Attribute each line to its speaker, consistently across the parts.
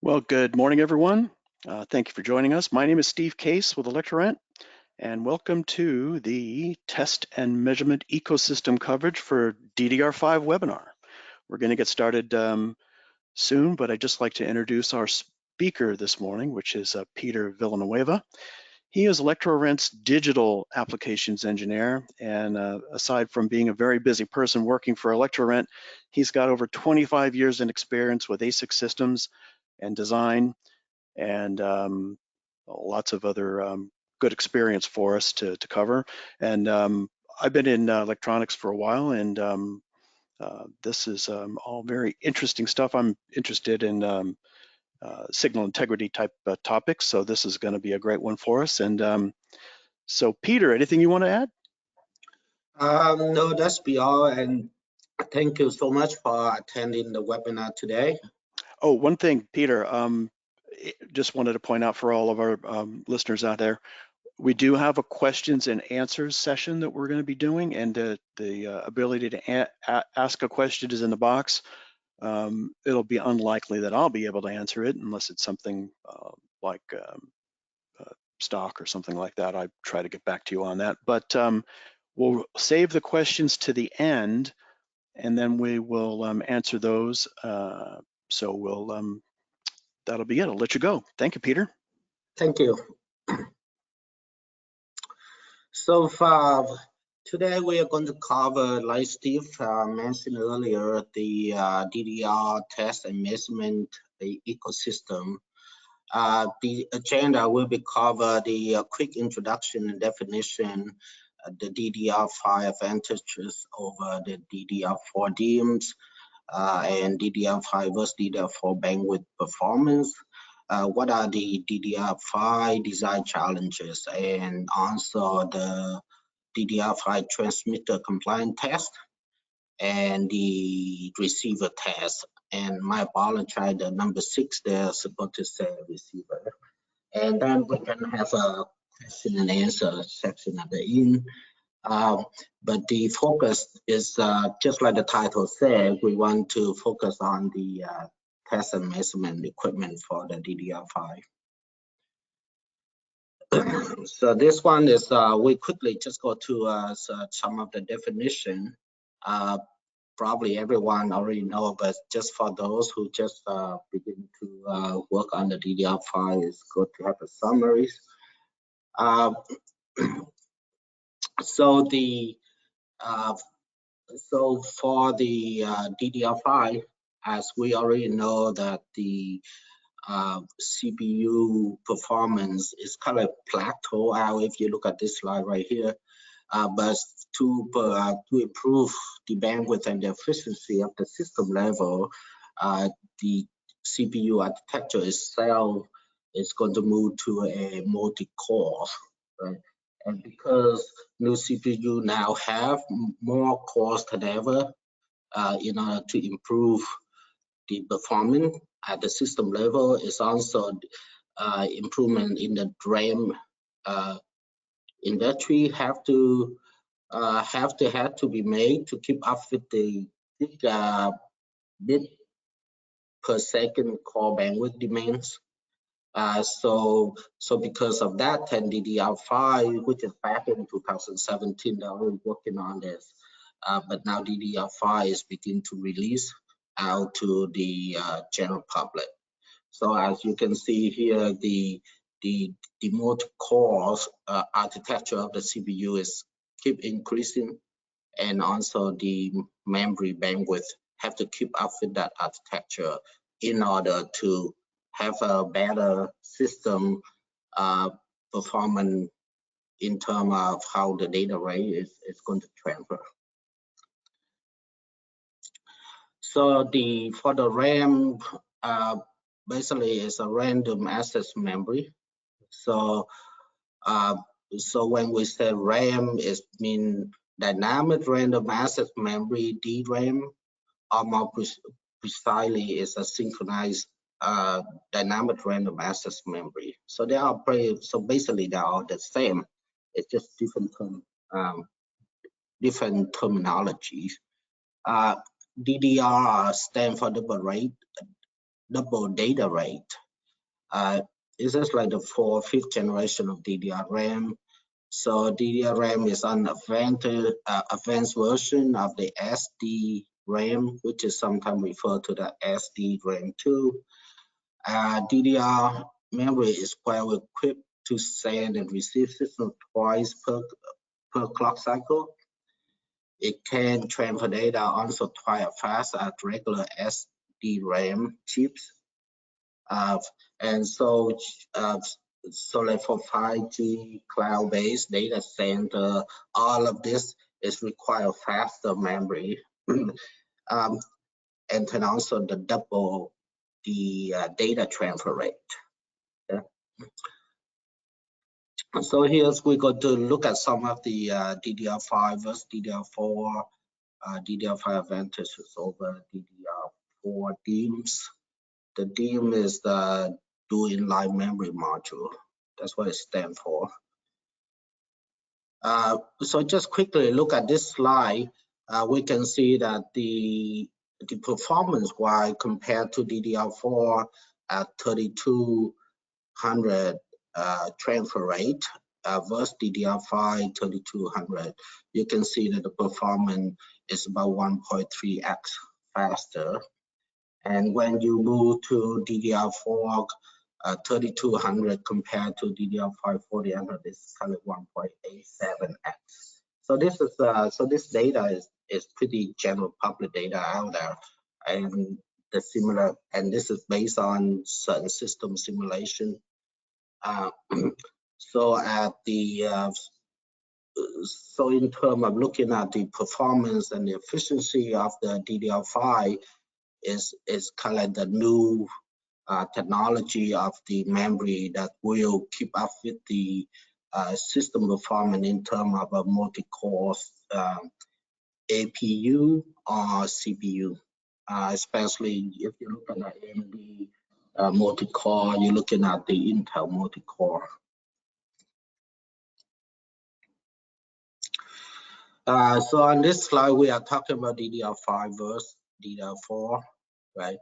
Speaker 1: Well, good morning, everyone. Thank you for joining us. My name is Steve Case with Electro, and welcome to the Test and Measurement Ecosystem coverage for DDR5 webinar. We're going to get started soon, but I'd just like to introduce our speaker this morning, which is Peter Villanueva. He is Electro-Rent's digital applications engineer, and aside from being a very busy person working for Electro-Rent, he's got over 25 years in experience with ASIC systems and design, and lots of other good experience for us to cover. And I've been in electronics for a while, and this is all very interesting stuff. I'm interested in signal integrity type topics, so this is going to be a great one for us. And so, Peter, anything you want to add?
Speaker 2: No, that's be all, and thank you so much for attending the webinar today.
Speaker 1: Oh, one thing, Peter, just wanted to point out for all of our listeners out there, we do have a questions and answers session that we're going to be doing, and the ability to ask a question is in the box. It'll be unlikely that I'll be able to answer it unless it's something like stock or something like that. I try to get back to you on that, but we'll save the questions to the end, and then we will answer those. So we'll that'll be it. I'll let you go. Thank you, Peter.
Speaker 2: Thank you. So far, today we are going to cover, like Steve mentioned earlier, the DDR test and measurement ecosystem. The agenda will be cover the quick introduction and definition, the DDR5 advantages over the DDR4 DIMMs, and DDR5 versus DDR4 bandwidth performance. What are the DDR5 design challenges, and also the DDR5 transmitter compliance test and the receiver test. And my apologize, the number 6 there supposed to say receiver. And then we can have a question and answer section at the end. But the focus is just like the title said, we want to focus on the test and measurement equipment for the DDR5. So this one is, we quickly just go to some of the definition. Probably everyone already know, but just for those who just begin to work on the DDR5, it's good to have a summaries. So for the DDR5, as we already know that the CPU performance is kind of plateau out if you look at this slide right here. But to improve the bandwidth and the efficiency of the system level, the CPU architecture itself is going to move to a multi-core, right? And because new CPU now have more cores than ever, in order to improve the performance at the system level, is also improvement in the RAM industry have to be made to keep up with the bit per second core bandwidth demands. So because of that, and DDR5, which is back in 2017, they're already working on this. But now DDR5 is beginning to release out to the general public. So as you can see here, the multi-cores architecture of the CPU is keep increasing, and also the memory bandwidth have to keep up with that architecture in order to have a better system performance in terms of how the data rate is going to transfer. So for the RAM, basically it's a random access memory. So when we say RAM, it means dynamic random access memory, DRAM, or more precisely is a synchronized dynamic random access memory. So they are basically they are all the same. It's just different terminologies. DDR stand for double rate. double data rate. This is like the 4th, 5th generation of DDR-RAM. So DDR-RAM is an advanced version of the SD-RAM, which is sometimes referred to the SD-RAM2. DDR memory is well equipped to send and receive signal twice per clock cycle. It can transfer data also twice as fast as regular SD-RAM chips. And so like for 5G cloud-based data center, all of this is require faster memory, and then also the double the data transfer rate. Yeah. So here's we're going to look at some of the DDR5 versus DDR4, DDR5 advantages over DDR4 DIMMs. The DIMM is the do-in-line memory module. That's what it stands for. So just quickly look at this slide. We can see that the performance-wise compared to DDR4 at 3200 transfer rate versus DDR5 3200, you can see that the performance is about 1.3x faster. And when you move to DDR4 3200 compared to DDR5 4000, it's kind of 1.87x. So this is this data is pretty general public data out there, and the similar, and this is based on certain system simulation. So at the so in terms of looking at the performance and the efficiency of the DDR5 is kind of the new technology of the memory that will keep up with the system performance in terms of a multi-core APU or CPU. Especially if you look at the AMD multi-core, you're looking at the Intel multi-core. So on this slide, we are talking about DDR5 versus DDR4, right?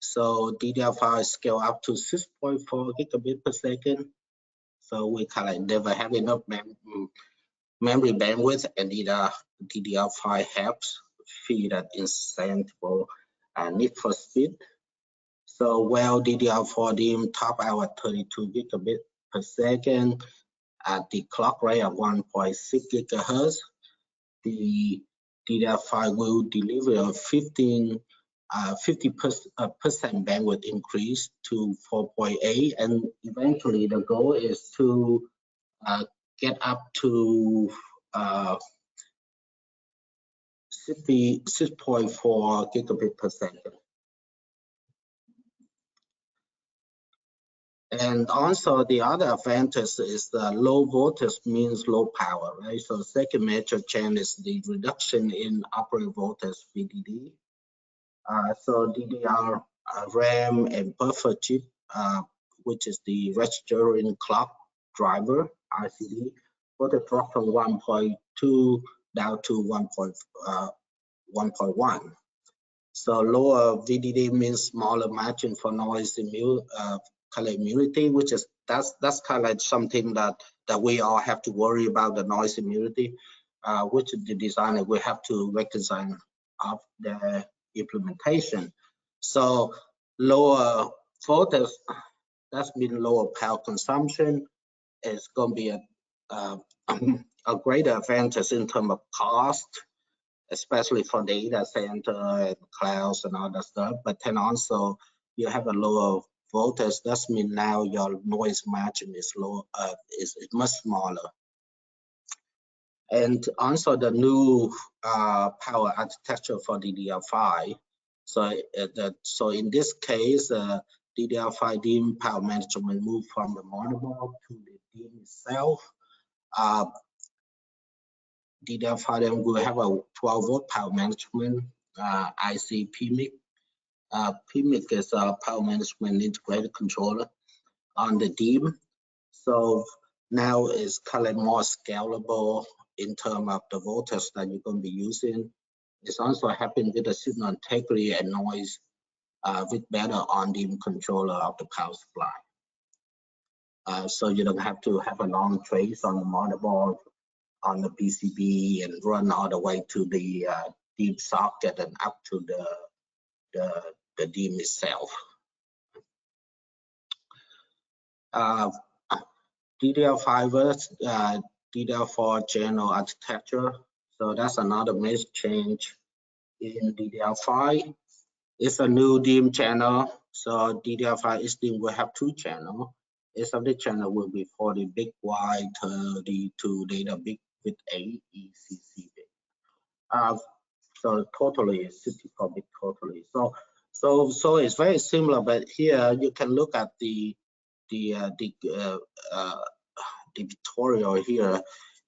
Speaker 2: So DDR5 scale up to 6.4 gigabit per second. So we kind of never have enough memory bandwidth, and DDR5 helps feed that insatiable need for speed. So while DDR4 DIMM top out at 32 gigabit per second at the clock rate of 1.6 gigahertz, the DDR5 will deliver a 50% bandwidth increase to 4.8, and eventually the goal is to get up to 6.4 gigabit per second. And also the other advantage is the low voltage means low power, right? So second major change is the reduction in operating voltage VDD. So DDR RAM and buffer chip, which is the registering clock driver RCD, for the drop from 1.2 down to 1.1. So lower VDD means smaller margin for noise color immunity, which is that's kind of like something that we all have to worry about, the noise immunity, which the designer will have to redesign of the implementation. So lower voltage, that's mean lower power consumption, is going to be a greater advantage in terms of cost, especially for data center and clouds and all that stuff. But then also you have a lower voltage. That means now your noise margin is low, is much smaller. And also the new power architecture for DDR5. So in this case, DDR5 DIMM power management moved from the motherboard to the DIMM itself. DDR5 will have a 12-volt power management IC PMIC. PMIC is a power management integrated controller on the DIMM. So now it's kind of more scalable in terms of the voltage that you're going to be using. It's also helping with the signal integrity and noise with better on-DIMM controller of the power supply. So you don't have to have a long trace on the motherboard, on the PCB, and run all the way to the DIMM socket and up to the DIMM itself. DDR5 versus DDR4 channel architecture. So that's another major change in DDR5. It's a new DIMM channel. So DDR5 SDIMM will have 2 channels. Each of the channel will be 40 bit wide, 32 data bit with 8 ECC bit. So totally it's 64 bit totally. So it's very similar, but here you can look at the tutorial here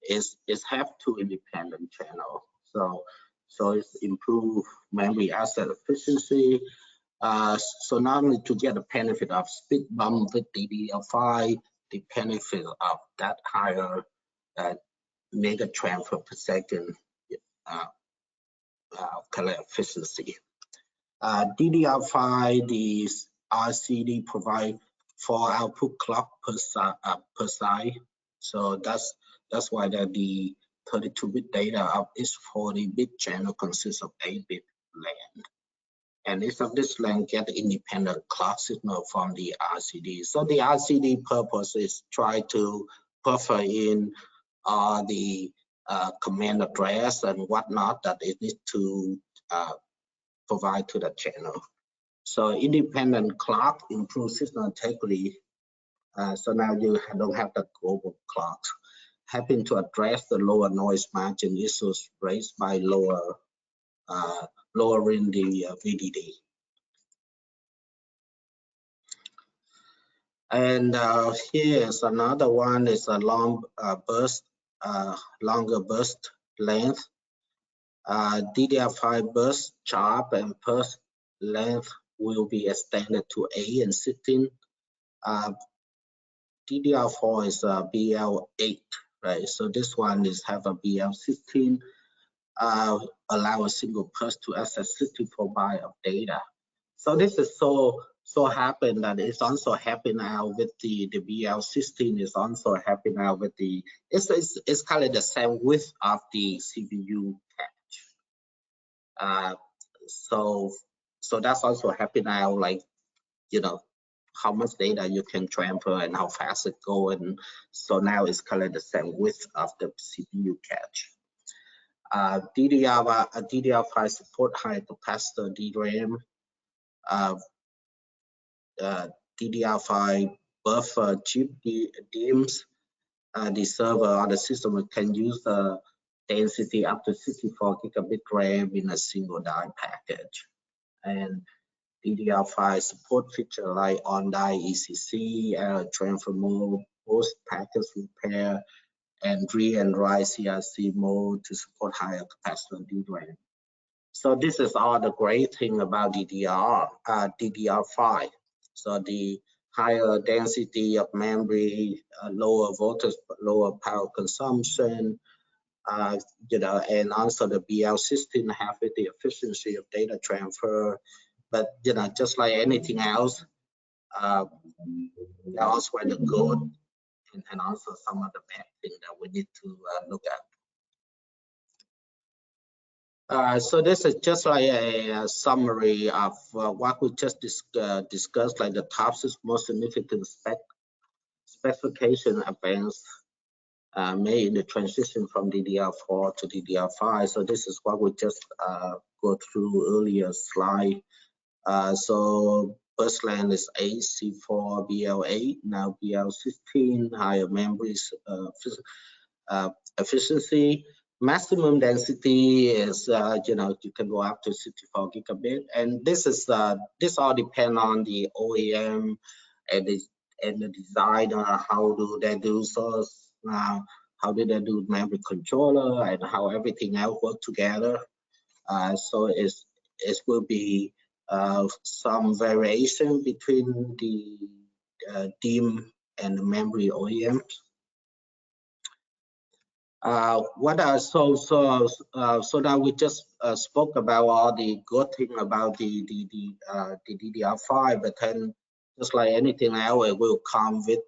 Speaker 2: is have 2 independent channels. So it's improved memory asset efficiency. So not only to get the benefit of speed bump with DDR5, the benefit of that higher mega transfer per second color efficiency. DDR5, the RCD provide 4 output clock per side. So that's why the 32-bit data of each 40-bit channel consists of 8-bit LAN. And each of this LAN get independent clock signal from the RCD. So the RCD purpose is try to buffer in the command address and whatnot that it needs to provide to the channel. So independent clock improves signal integrity. So now you don't have the global clocks. Helping to address the lower noise margin issues raised by lowering the VDD. And here's another one. Is a longer burst length. DDR5 burst sharp and burst length will be extended to 8 and 16. DDR4 is a BL8, right? So this one is have a BL16, allow a single burst to access 64 bytes of data. So this is so happen that it's also happening now with the BL16 is also happening now with the it's kind of the same width of the CPU cache. So that's also happening now, like, you know, how much data you can transfer and how fast it go, and so now it's kind of the same width of the CPU cache. DDR5 support high capacitor DRAM. DDR5 buffer chip DIMMs. The server or the system can use the density up to 64 gigabit RAM in a single die package. And DDR5 support feature like on-die ECC, transfer mode, post packet repair, and read and write CRC mode to support higher capacitor DRAM. So this is all the great thing about DDR5. So the higher density of memory, lower voltage, lower power consumption, you know, and also the BL16 have the efficiency of data transfer. But, you know, just like anything else, there also the good and also some of the bad things that we need to look at. So this is just like a summary of what we just discussed, like the top most significant specification advance made in the transition from DDR4 to DDR5. So this is what we just go through earlier slide. So burst length is 8, C4, BL8, now BL16, higher memory efficiency. Maximum density is, you know, you can go up to 64 gigabit, and this is this all depend on the OEM and the designer. How do they do so? How did they do memory controller and how everything else work together? So it will be some variation between the DIMM and the memory OEMs. So that we just spoke about all the good thing about the DDR5, but then just like anything else, it will come with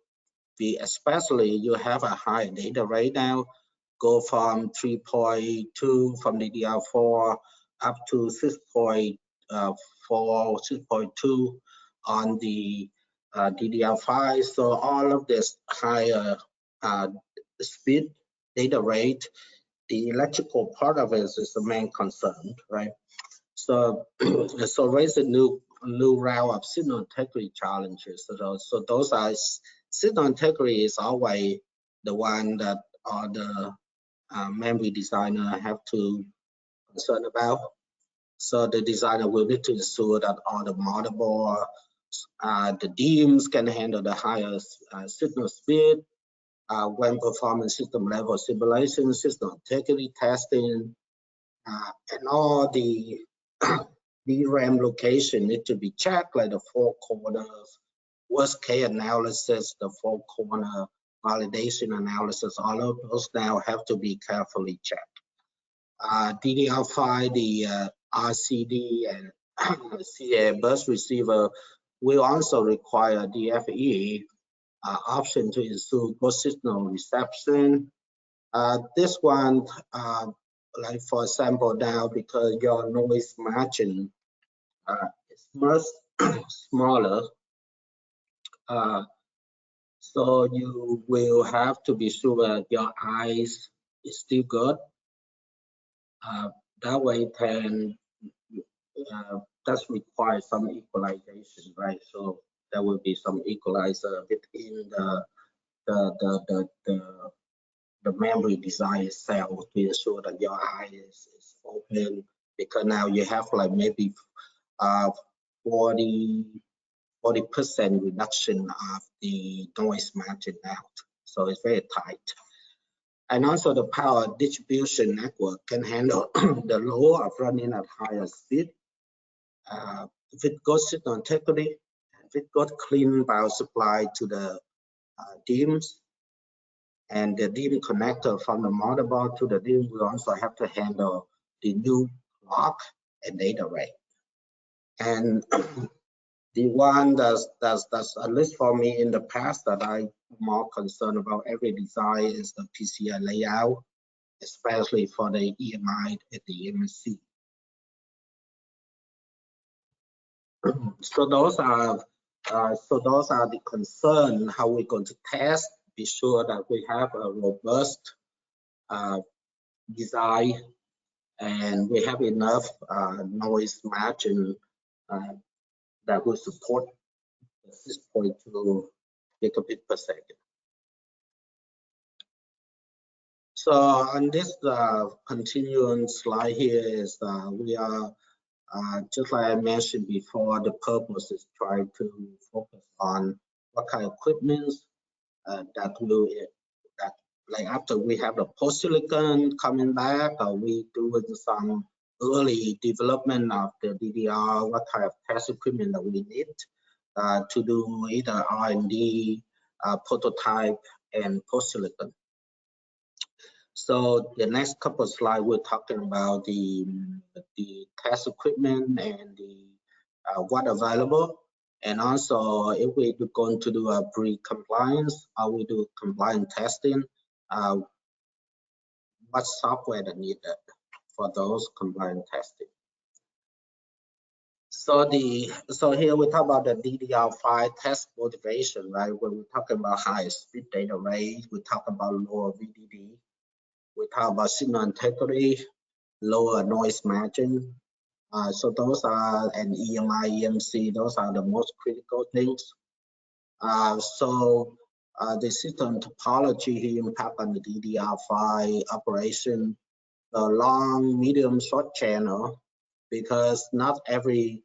Speaker 2: especially you have a high data rate now, go from 3.2 from DDR4 up to 6.4, 6.2 on the DDR5. So all of this higher speed data rate, the electrical part of it is the main concern, right? So raise a new round of signal integrity challenges. So those are signal integrity is always the one that all the memory designer have to concern about. So the designer will need to ensure that all the motherboard, the DIMMs can handle the highest signal speed when performing system level simulation, system integrity testing, and all the DRAM location need to be checked, like the four corners, worst case analysis, the four corner validation analysis. All of those now have to be carefully checked. DDR5, the RCD and CA bus receiver will also require DFE option to ensure good signal reception. This one, like for example now, because your noise margin is much smaller, so you will have to be sure that your eyes is still good. That way can does require some equalization, right? So there will be some equalizer within the memory design itself to ensure that your eye is open, because now you have like maybe 40% reduction of the noise margin out. So it's very tight. And also the power distribution network can handle the load of running at higher speed. If it goes signal integrity, if it got clean power supply to the DIMMs, and the DIMM connector from the motherboard to the DIMM will also have to handle the new clock and data rate. And the one that's at least for me in the past that I'm more concerned about every design is the PCI layout, especially for the EMI and the MSC. So those are the concern how we're going to test. Be sure that we have a robust design and we have enough noise margin that will support 6.2 gigabit per second. So on this continuing slide here is we are just like I mentioned before, the purpose is trying to focus on what kind of equipment that will like after we have the post-silicon coming back, we doing some early development of the DDR, what kind of test equipment that we need to do either R&D, prototype, and post-silicon. So the next couple of slides, we're talking about the test equipment and the what available, and also if we're going to do a pre-compliance or we do compliance testing, what software that needed for those compliance testing. So here we talk about the DDR5 test motivation, right? When we're talking about high speed data rate, we talk about lower VDD. We talk about signal integrity, lower noise margin. So those are, and EMI, EMC, those are the most critical things. So the system topology here impact on the DDR5 operation, the long, medium, short channel, because not every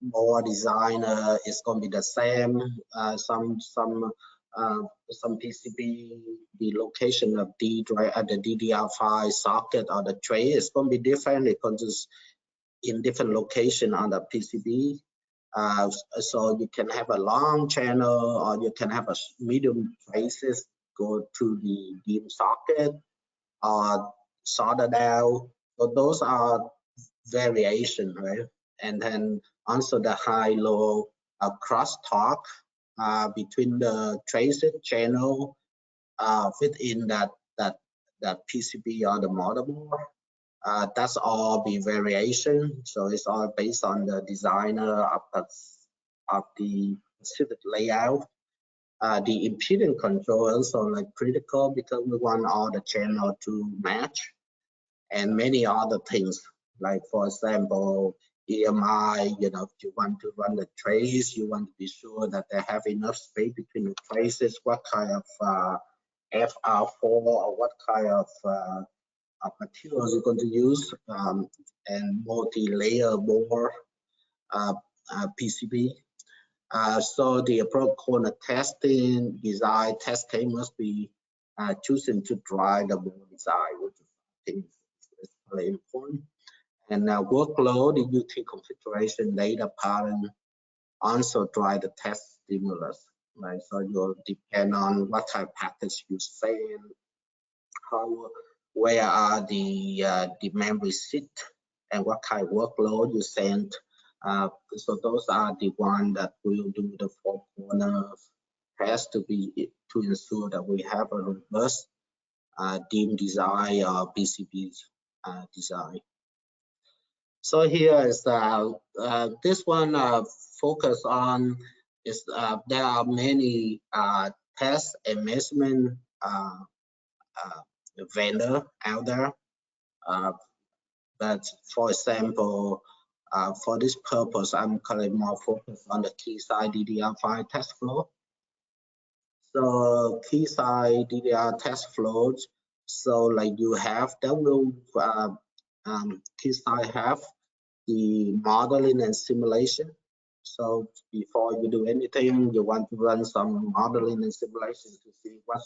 Speaker 2: board designer is going to be the same. Some PCB, the location of the DDR5 socket or the tray is going to be different because it's in different location on the PCB. So you can have a long channel or you can have a medium traces go to the DIMM socket or soldered out. So those are variation, right? And then also the high-low crosstalk between the tracer channel within that PCB or the motherboard. That's all be variation. So it's all based on the designer of the specific layout. The impedance control also like critical because we want all the channel to match, and many other things like, for example, EMI. You know, if you want to run the trace, you want to be sure that they have enough space between the traces. What kind of FR4 or what kind of materials you're going to use, and multi-layer board PCB. So the protocol testing design test case must be chosen to drive the board design, which I think is very important. And workload, the UT configuration data pattern also drive the test stimulus, right? So you'll depend on what type of package you send, where are the memory sit, and what kind of workload you send. So those are the one that will do the four corner test to ensure that we have a robust DIMM design or PCB design. So here is this one focus on is there are many test and measurement vendor out there. But for example, for this purpose, I'm currently more focused on the Keysight DDR5 test flow. So Keysight DDR test flows. So like you have that will Keysight have the modeling and simulation. So before you do anything, you want to run some modeling and simulation to see what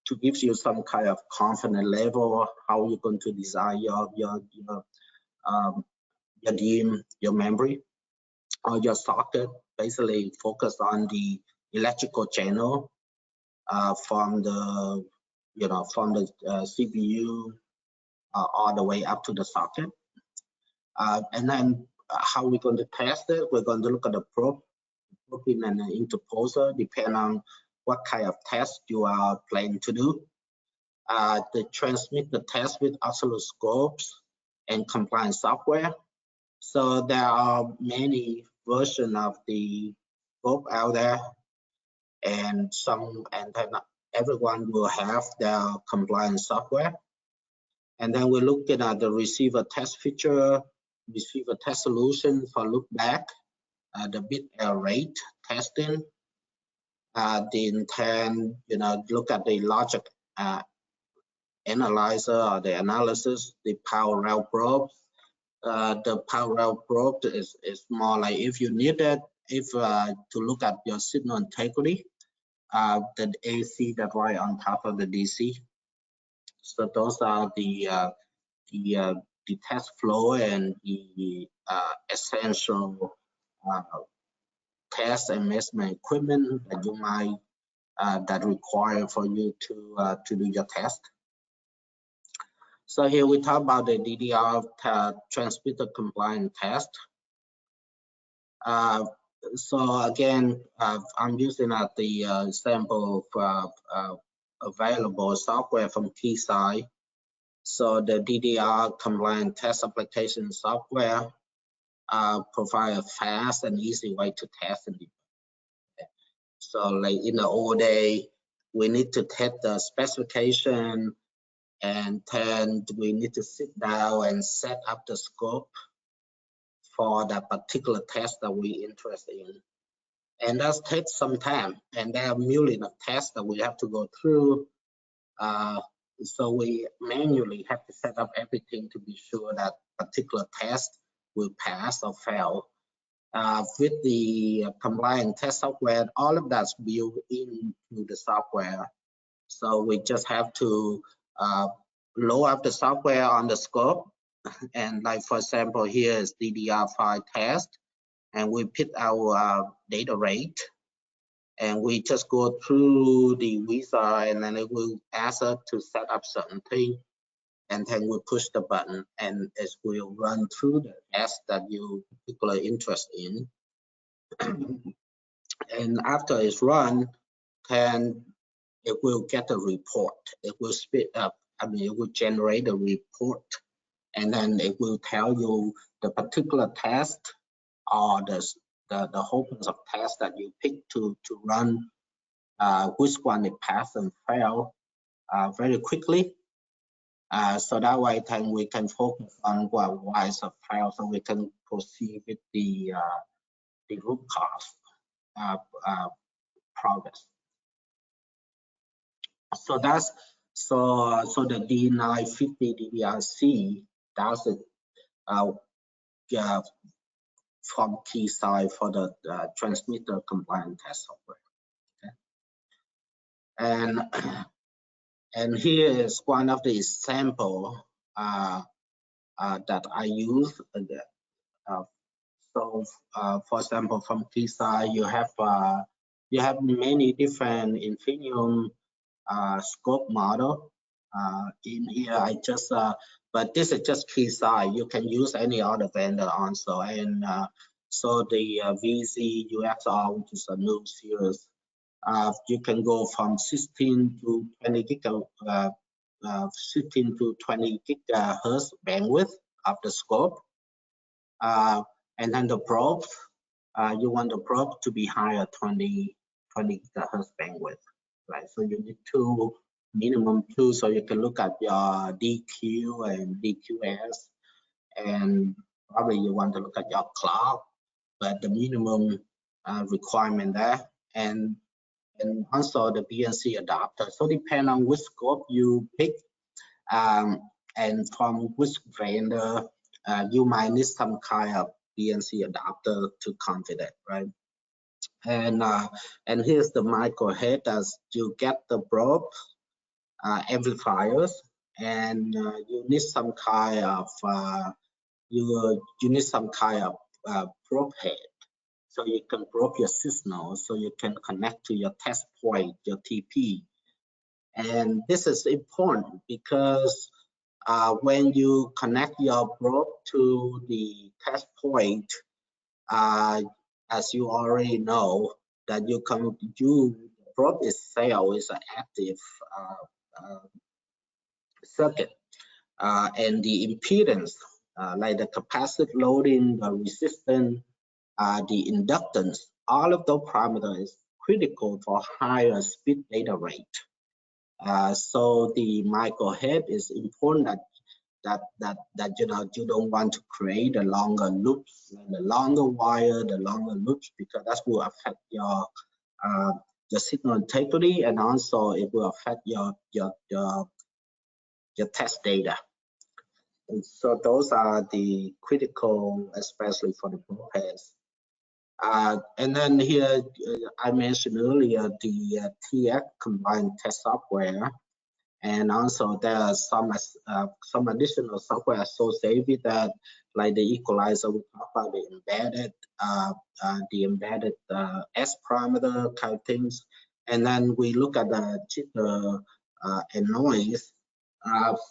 Speaker 2: to give you some kind of confidence level how you're going to design your DIMM, your memory, or your socket. Basically, focus on the electrical channel from the CPU all the way up to the socket. And then how we're going to test it? We're going to look at the probe in an interposer, depending on what kind of test you are planning to do. They transmit the test with oscilloscopes and compliance software. So there are many versions of the scope out there, and then everyone will have their compliance software. And then we're looking at the receiver test feature, receiver test solution for look back, the bit error rate testing, the intent, look at the logic analyzer or the analysis, the power route probe. The power route probe is more like if you need it, to look at your signal integrity, the AC that right on top of the DC. So those are the test flow and the essential test and measurement equipment that you might that require for you to do your test. So here we talk about the DDR transmitter compliant test. So again, I'm using the sample available software from Keysight. So the DDR compliant test application software provide a fast and easy way to test it. So like in the old day, we need to test the specification, and then we need to sit down and set up the scope for that particular test that we're interested in. And that takes some time, and there are millions of tests that we have to go through. So we manually have to set up everything to be sure that particular test will pass or fail. With the compliant test software, all of that's built into the software. So we just have to load up the software on the scope. And like, for example, here is DDR5 test, and we pick our data rate. and we just go through the wizard, and then it will ask us to set up certain thing, and then we push the button, and it will run through the test that you particularly interested in. And after it's run, then it will get a report. It will spit up, it will generate a report, and then it will tell you the particular test or the whole bunch of tests that you pick to run, which one it passed and failed very quickly. So that way then we can focus on why it's a fail, so we can proceed with the root cause progress. So that's so the D950 DDR-C, that's it from Keysight for the transmitter compliant test software. Okay. And here is one of the example that I use. So for example, from Keysight, you have many different Infinium scope model. In here, I just but this is just Keysight. You can use any other vendor also. And so the VZ UXR, which is a new series, you can go from 16 to 20 gigahertz bandwidth of the scope. And then the probe, you want the probe to be higher 20 gigahertz bandwidth, right? So you need minimum two, so you can look at your DQ and DQS, and probably you want to look at your clock, but the minimum requirement there, and also the BNC adapter. So depend on which scope you pick, and from which vendor, you might need some kind of BNC adapter to configure, right? And here's the micro head as you get the probe amplifiers, and you need some kind of you need some kind of probe head, so you can probe your signal, so you can connect to your test point, your TP. And this is important because when you connect your probe to the test point, as you already know, that the probe itself is an active circuit, and the impedance, like the capacitive loading, the resistance, the inductance, all of those parameters is critical for higher speed data rate. So the micro head is important that you don't want to create a longer loops, the longer wire, the longer loops, because that will affect your signal integrity, and also it will affect your test data. And so those are the critical, especially for the probe heads. And then here I mentioned earlier the TX combined test software. And also there are some additional software associated with that, like the equalizer. We talk about the embedded S parameter kind of things. And then we look at the jitter and noise.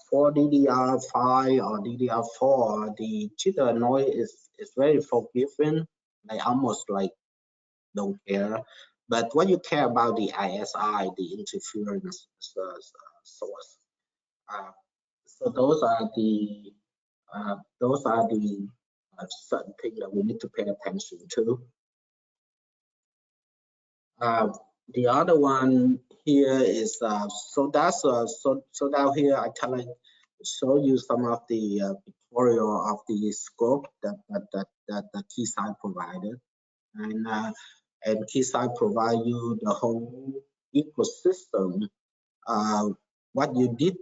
Speaker 2: For DDR5 or DDR4, the jitter and noise is very forgiving. I almost like don't care. But what you care about the ISI, the interference source. So those are the certain things that we need to pay attention to. The other one here is so down here I kind of show you some of the pictorial of the scope that Keysight provided, and Keysight provide you the whole ecosystem. What you did,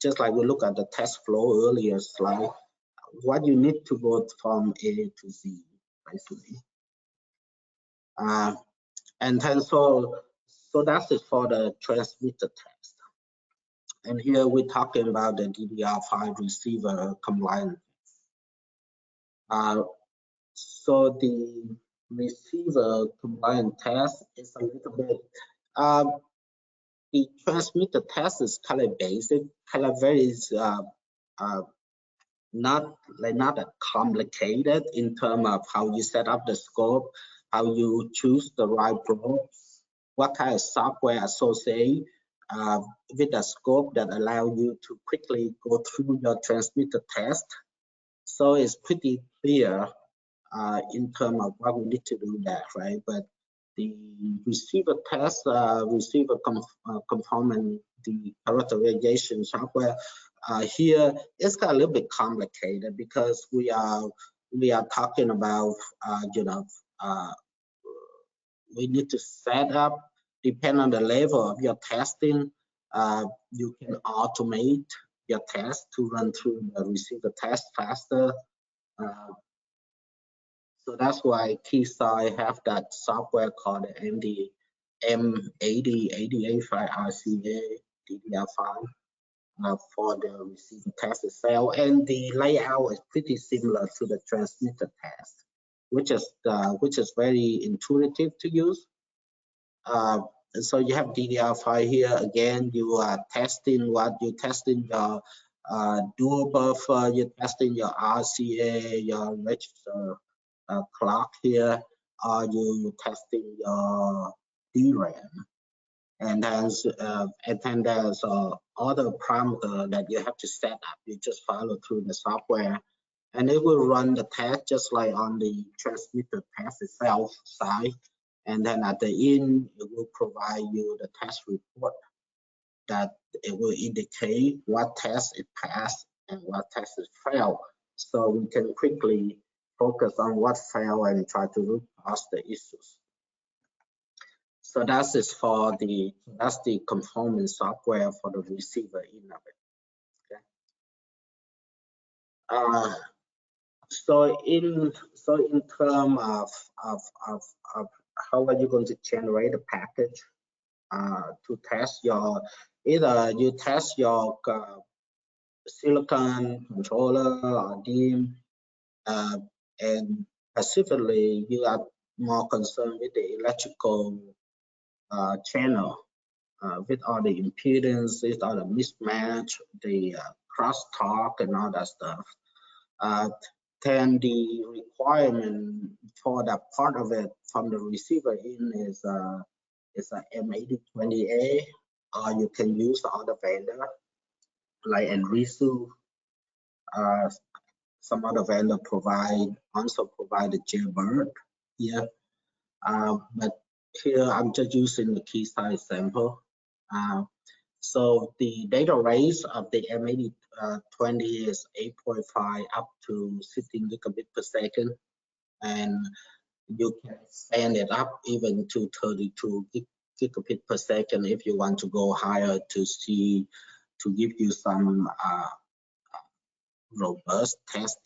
Speaker 2: just like we look at the test flow earlier slide, what you need to go from A to Z, basically. And then so that's it for the transmitter test. And here we're talking about the DDR5 receiver compliance. So receiver compliant test is a little bit, the transmitter test is kind of basic, kind of very not that complicated in terms of how you set up the scope, how you choose the right probe, what kind of software associated with the scope that allow you to quickly go through your transmitter test. So it's pretty clear in terms of what we need to do there, right? But the receiver test, conformance, the characterization software here is a little bit complicated because we are talking about we need to set up, depend on the level of your testing. You can automate your test to run through the receiver test faster. So that's why Keysight have that software called the M8085 RCA DDR5 for the receiver test itself, and the layout is pretty similar to the transmitter test, which is very intuitive to use. And so you have DDR5 here. Again, you are testing what you're testing your dual buffer, you're testing your RCA, your register clock here, are you testing your DRAM, and then there's other parameter that you have to set up. You just follow through the software, and it will run the test just like on the transmitter test itself side, and then at the end it will provide you the test report that it will indicate what test it passed and what test it failed, so we can quickly focus on what failed and try to root cause the issues. So that's the conformance software for the receiver in of it. Okay. So in terms of how are you going to generate a package to test your, either you test your silicon controller or DIMM, and specifically you are more concerned with the electrical channel, with all the impedance, with all the mismatch, the crosstalk and all that stuff. Then the requirement for that part of it from the receiver in is a M8020A, or you can use other vendor like Enrisu. Some other vendor also provide the J-BERT here, but here I'm just using the Keysight sample. So the data rates of the M8020 is 8.5 up to 16 gigabit per second, and you can expand it up even to 32 gigabit per second if you want to go higher to give you some robust test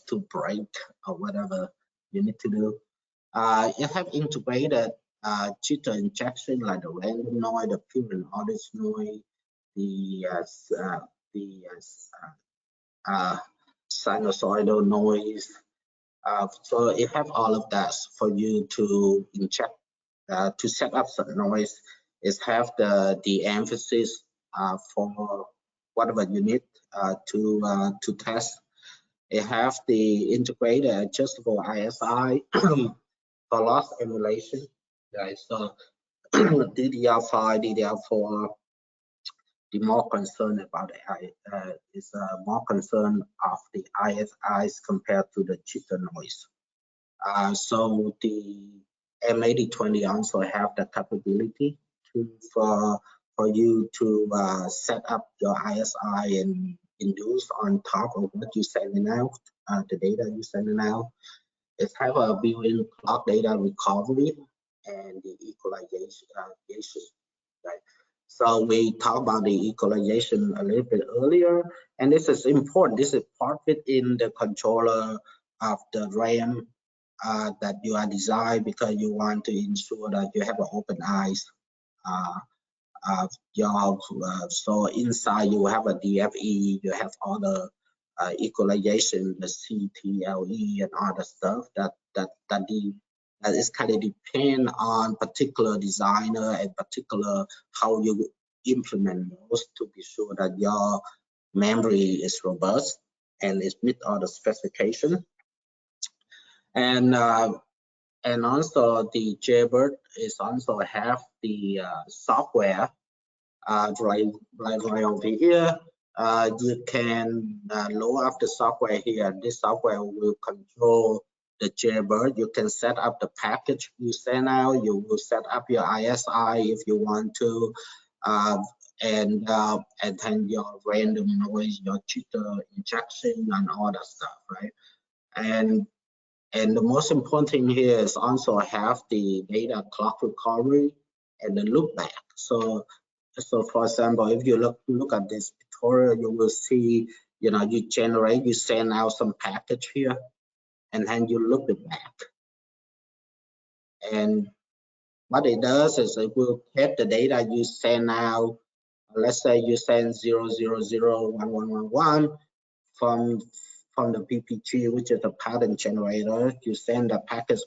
Speaker 2: to break or whatever you need to do. It have integrated jitter injection like the random noise, the periodic noise, the sinusoidal noise. So it have all of that for you to inject to set up some noise. It have the emphasis for whatever you need to test. It have the integrated adjustable ISI for loss emulation. Right, so DDR5, DDR4, the more concerned about is more concerned of the ISIs compared to the jitter noise. So the M8020 also have the capability for you to set up your ISI and induce on top of what you're sending out, the data you're sending out. It have a built-in clock data recovery and the equalization. Right? So we talked about the equalization a little bit earlier, and this is important. This is part within the controller of the RAM that you are designed because you want to ensure that you have an open eyes. So inside you have a DFE, you have other equalization, the CTLE and other stuff that is kind of depend on particular designer and particular how you implement those to be sure that your memory is robust and is meet all the specification. And also the J-BERT is also have the software right over here. You can load up the software here. This software will control the J-BERT. You can set up the package you send out. You will set up your ISI if you want to, and then your random noise, your jitter injection, and all that stuff, right? And the most important thing here is also have the data clock recovery and the loop back. So for example, if you look at this tutorial, you will see, you send out some package here, and then you loop it back. And what it does is it will take the data you send out. Let's say you send 0001111 from the PPG, which is the pattern generator. You send the package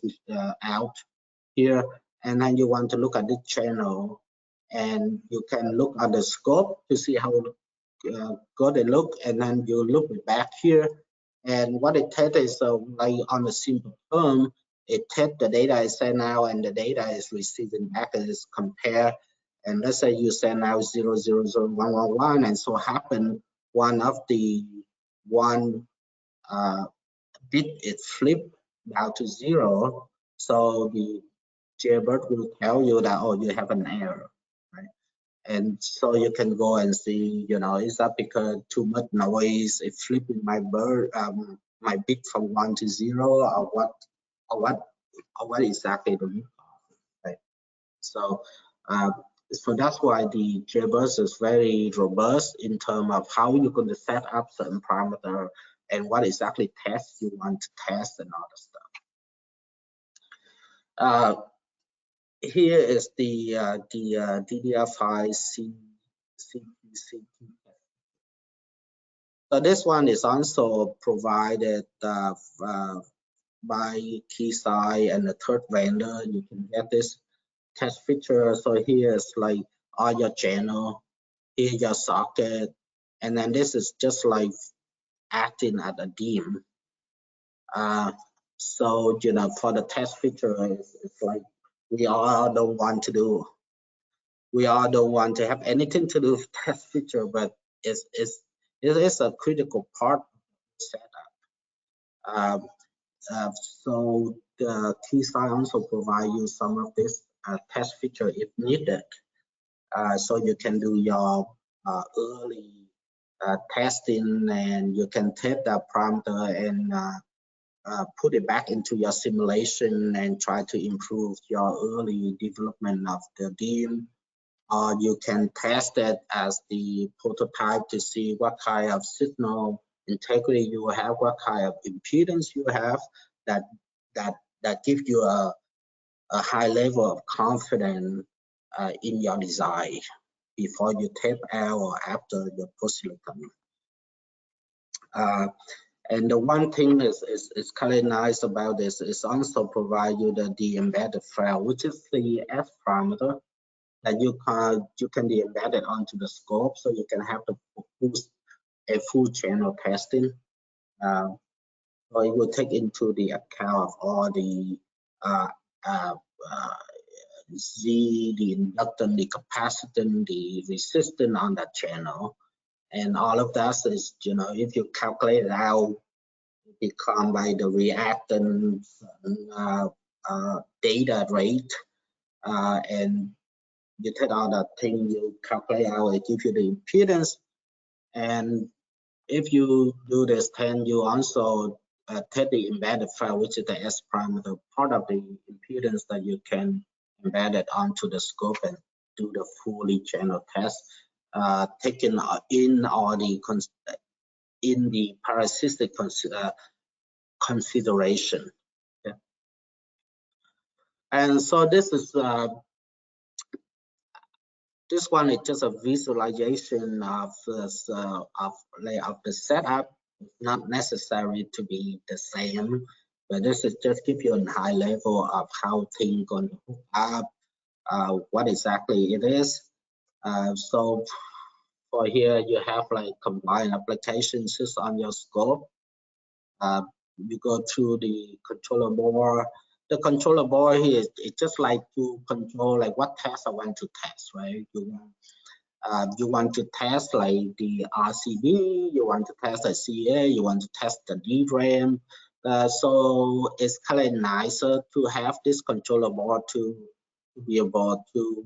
Speaker 2: out here, and then you want to look at this channel, and you can look at the scope to see how good it look, and then you look it back here. And what it takes is like on a simple term, it takes the data is sent out and the data is receiving back and is compared. And let's say you send out 0001111, and so happen one of the bit is flipped down to 0. So the J-BERT will tell you that, oh, you have an error, right? And so you can go and see, is that because too much noise, it flipping my my bit from 1 to 0, or what exactly the root cause, right? So that's why the J-BERT is very robust in terms of how you're going to set up certain parameter and what exactly tests you want to test and all that stuff. Here is the DDR5 CPCT. So this one is also provided by Keysight and the third vendor. You can get this test feature. So here is like all your channel, here your socket, and then this is just like acting at a DIMM. So for the test feature, it's like we all don't want to have anything to do with test feature, but it is a critical part of the setup. So the Keysight also provide you some of this test feature if needed. So you can do your early testing, and you can take the parameter and put it back into your simulation and try to improve your early development of the DIMM. Or you can test it as the prototype to see what kind of signal integrity you have, what kind of impedance you have that gives you a high level of confidence in your design before you tape out or after your post-silicon. And the one thing is kind of nice about this is also provide you the embedded file, which is the S parameter that you can be embedded onto the scope, so you can have to boost a full channel testing. So it will take into the account of all the Z, the inductance, the capacitance, the resistance on that channel, and all of that is, if you calculate it out, it become by the reactance data rate, and you take all that thing, you calculate out, it gives you the impedance. And if you do this, then you also take the embedded file, which is the S parameter, part of the impedance that you can embed it onto the scope and do the fully channel test, taking in all the parasitic consideration. Yeah. And so this is this one is just a visualization of the setup. It's not necessary to be the same, but this is just give you a high level of how things going to hook up, what exactly it is. So for here, you have like combined applications just on your scope. You go through the controller board. The controller board here is just like to control like what test I want to test, right? You want to test like the RCD, you want to test the CA, you want to test the DRAM. So it's kind of nicer to have this controller board to be able to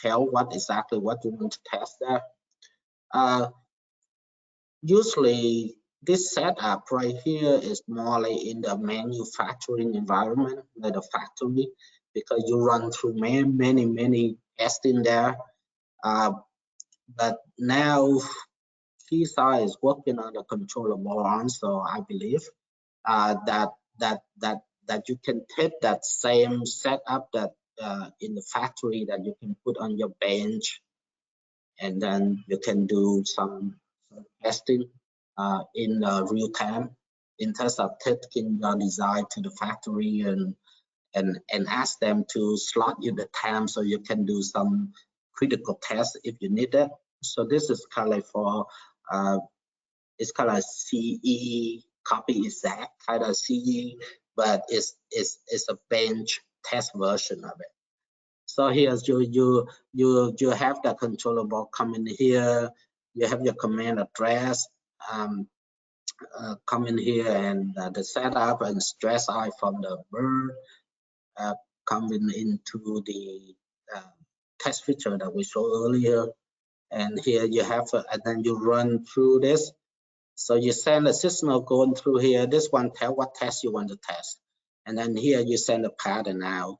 Speaker 2: tell what exactly what you want to test there. Usually this setup right here is more like in the manufacturing environment, like the factory, because you run through many tests in there. But now Keysight is working on the controller board, so I believe that you can take that same setup that in the factory that you can put on your bench, and then you can do some testing in real time in terms of taking your design to the factory and ask them to slot you the time so you can do some critical tests if you need it. So this is kind of for it's kind of CE copy exact kind of CE, but it's a bench test version of it. So here you have the controller board coming here. You have your command address come in here, and the setup and stress eye from the BERT coming into the test feature that we saw earlier. And here you have, and then you run through this. So you send a signal going through here. This one tell what test you want to test, and then here you send a pattern out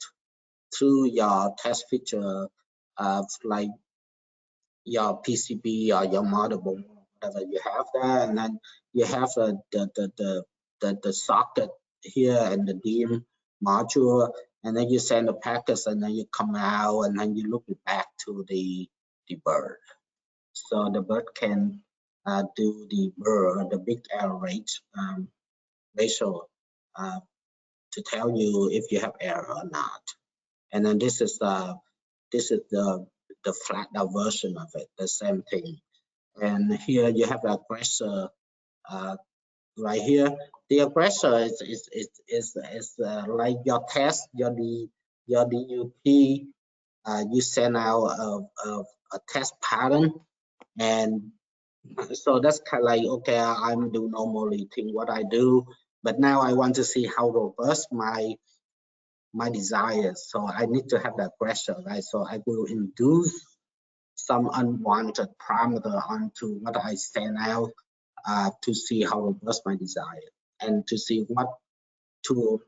Speaker 2: through your test feature of like your PCB or your motherboard, whatever you have there, and then you have the socket here and the DIMM module, and then you send the packets, and then you come out, and then you look it back to the BERT. So the BERT can do the BERT, the bit error rate ratio, to tell you if you have error or not. And then this is the flat out version of it, the same thing. And here you have the aggressor right here. The aggressor is like your test, your DUP. You send out a test pattern, and so that's kind of like, okay, I'm do normally thing what I do, but now I want to see how robust my design is. So I need to have that aggressor, right? So I will induce some unwanted parameter onto what I send out to see how robust my design is, and to see what the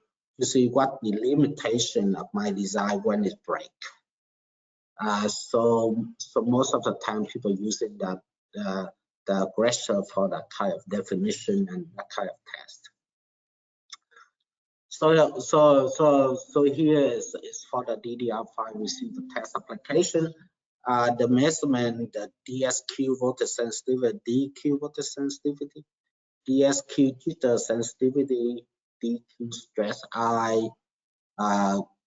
Speaker 2: limitation of my design when it break. So most of the time people using that the aggressor for that kind of definition and that kind of test. So here is for the DDR5 receiver test application. The measurement, the DSQ voltage sensitivity, DQ voltage sensitivity, DSQ jitter sensitivity, DQ stress eye,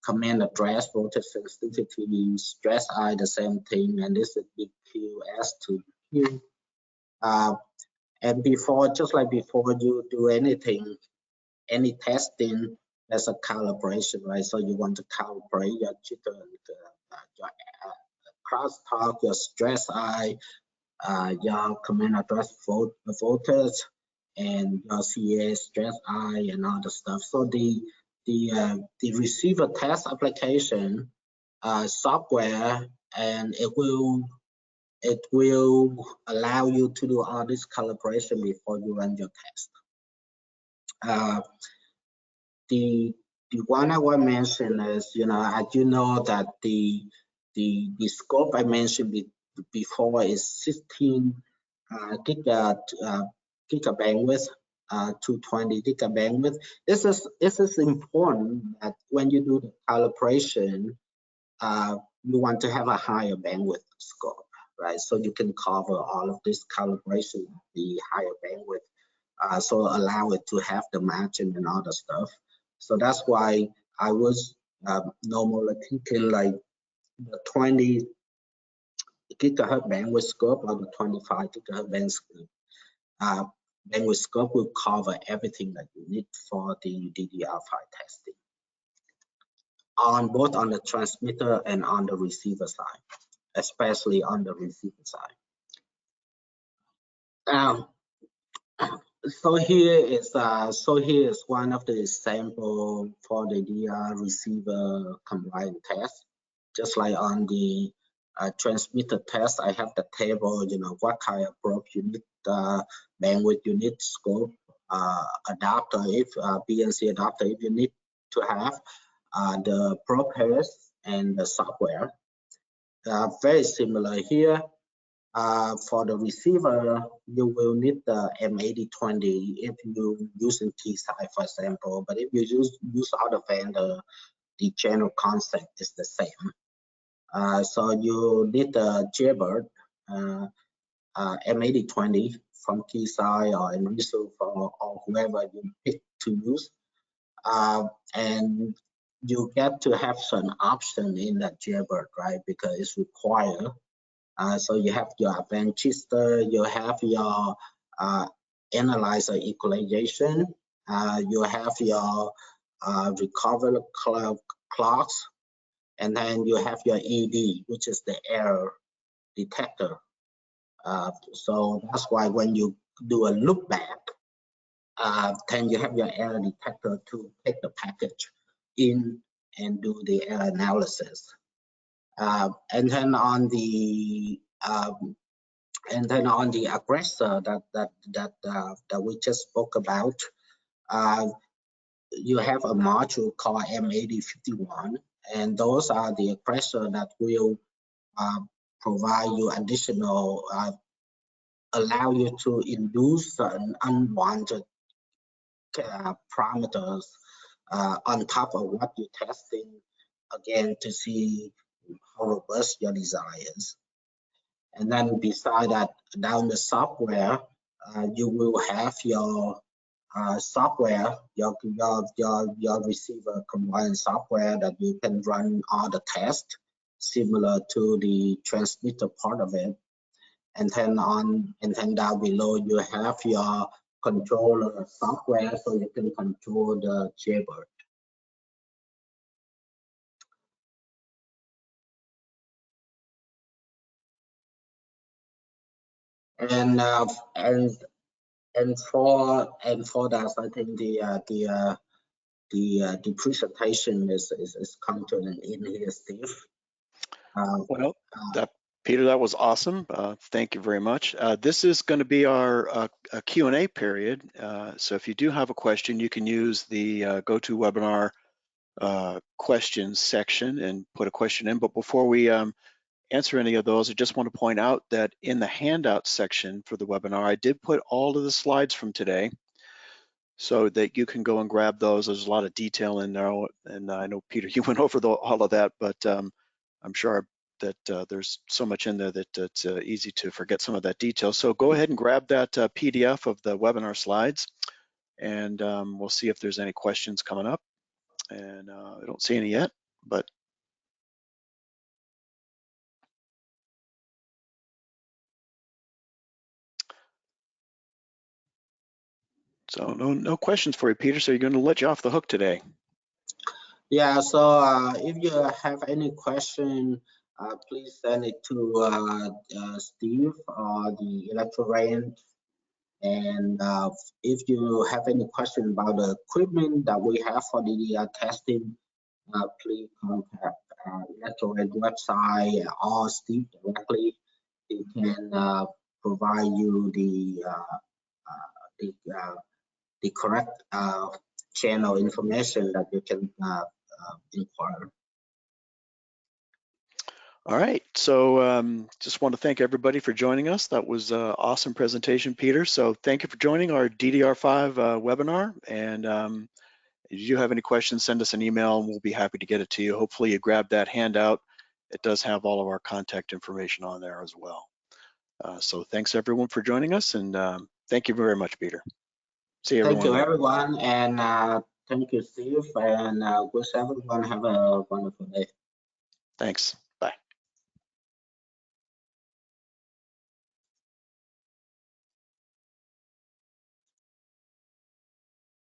Speaker 2: command address voltage sensitivity, stress eye, the same thing, and this is DQS to Q. And before, just like before you do anything, any testing, there's a calibration, right? So you want to calibrate your jitter, your crosstalk, your stress eye, your command address voltage, and your CA stress eye and all the stuff. So the receiver test application software, and it will allow you to do all this calibration before you run your test. The one I want to mention is, as you know that the scope I mentioned before is 16 giga bandwidth, 220 giga bandwidth. This is important that when you do the calibration, you want to have a higher bandwidth scope. right? So you can cover all of this calibration, the higher bandwidth, so allow it to have the matching and other stuff. So that's why I was normally thinking like the 20 gigahertz bandwidth scope or the 25 gigahertz bandwidth scope will cover everything that you need for the DDR5 testing, on both on the transmitter and on the receiver side, especially on the receiver side. So here is one of the example for the DDR receiver combined test. Just like on the transmitter test, I have the table, what kind of probe you need, bandwidth you need, scope, adapter, if BNC adapter, if you need to have, the probe pairs and the software. Very similar here. For the receiver, you will need the M8020 if you're using Keysight, for example. But if you use other vendor, the general concept is the same. So you need the J-BERT M8020 from Keysight or Enriso or whoever you pick to use. And you get to have some option in that J-BERT, right? Because it's required. So you have your advanced register, you have your analyzer equalization, you have your recovery clocks, and then you have your ED, which is the error detector. So that's why when you do a look back, then you have your error detector to take the package in and do the error analysis. And then on the aggressor that we just spoke about, you have a module called M8051, and those are the aggressor that will provide you additional, allow you to induce certain unwanted parameters on top of what you're testing, again, to see how robust your design is. And then beside that, down the software, you will have your software, your receiver combined software that you can run all the tests similar to the transmitter part of it. And then down below you have your controller software, so you can control the J-BERT. And for that, I think the presentation is come to an end here, Steve.
Speaker 1: Well, Peter, that was awesome. Thank you very much. This is going to be our Q&A period. So if you do have a question, you can use the GoToWebinar questions section and put a question in. But before we answer any of those, I just want to point out that in the handout section for the webinar, I did put all of the slides from today so that you can go and grab those. There's a lot of detail in there, and I know, Peter, you went over all of that, but I'm sure that there's so much in there that it's easy to forget some of that detail. So go ahead and grab that PDF of the webinar slides, and we'll see if there's any questions coming up. And I don't see any yet, but so no questions for you, Peter. So you're going to let you off the hook today.
Speaker 2: Yeah. So if you have any question, please send it to Steve or the Electro. And if you have any question about the equipment that we have for DDR testing, please contact Electro website or Steve directly. He can provide you the correct channel information that you can inquire.
Speaker 1: All right, so just want to thank everybody for joining us. That was an awesome presentation, Peter. So thank you for joining our DDR5 webinar. And if you have any questions, send us an email and we'll be happy to get it to you. Hopefully you grabbed that handout it does have all of our contact information on there as well. So thanks everyone for joining us, and thank you very much, Peter. See everyone
Speaker 2: Thank you,
Speaker 1: later.
Speaker 2: everyone, and thank you, Steve, and wish everyone have a wonderful day.
Speaker 1: Thanks.